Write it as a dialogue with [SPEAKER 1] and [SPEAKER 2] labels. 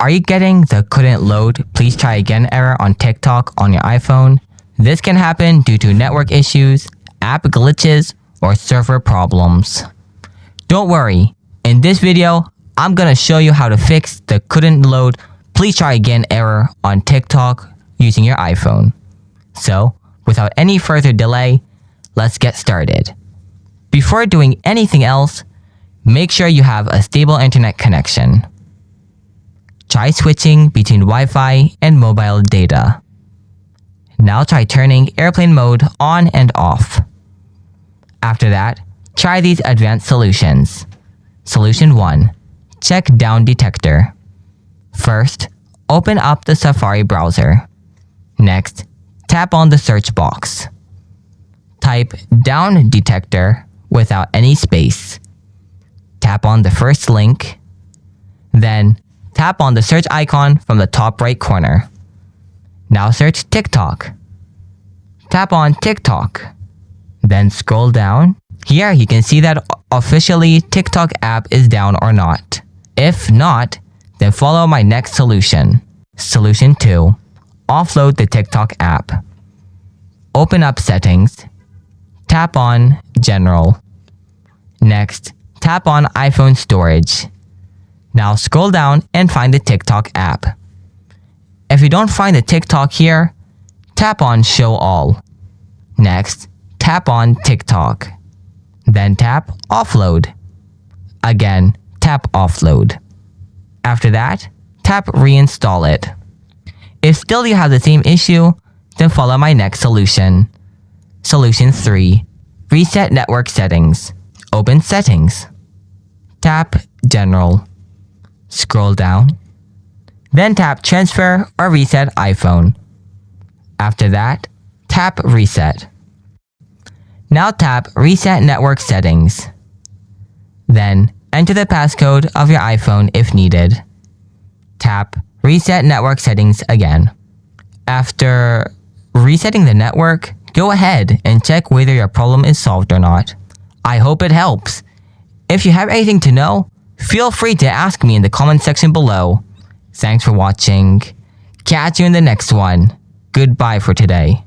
[SPEAKER 1] Are you getting the couldn't load, please try again error on TikTok on your iPhone? This can happen due to network issues, app glitches, or server problems. Don't worry, in this video, I'm gonna show you how to fix the couldn't load, please try again error on TikTok using your iPhone. So, without any further delay, let's get started. Before doing anything else, make sure you have a stable internet connection. Try switching between Wi-Fi and mobile data. Now try turning airplane mode on and off. After that, try these advanced solutions. Solution 1. Check down detector. First, open up the Safari browser. Next, tap on the search box. Type down detector without any space. Tap on the first link. Then, tap on the search icon from the top right corner. Now search TikTok. Tap on TikTok. Then scroll down. Here you can see that officially TikTok app is down or not. If not, then follow my next solution. Solution 2. Offload the TikTok app. Open up Settings. Tap on General. Next, tap on iPhone Storage. Now scroll down and find the TikTok app. If you don't find the TikTok here, tap on Show All. Next, tap on TikTok. Then tap Offload. Again, tap Offload. After that, tap Reinstall it. If still you have the same issue, then follow my next solution. Solution 3. Reset network settings. Open Settings. Tap General. Scroll down. Then tap Transfer or Reset iPhone. After that, tap Reset. Now tap Reset Network Settings. Then enter the passcode of your iPhone if needed. Tap Reset Network Settings again. After resetting the network, go ahead and check whether your problem is solved or not. I hope it helps. If you have anything to know, feel free to ask me in the comment section below. Thanks for watching. Catch you in the next one. Goodbye for today.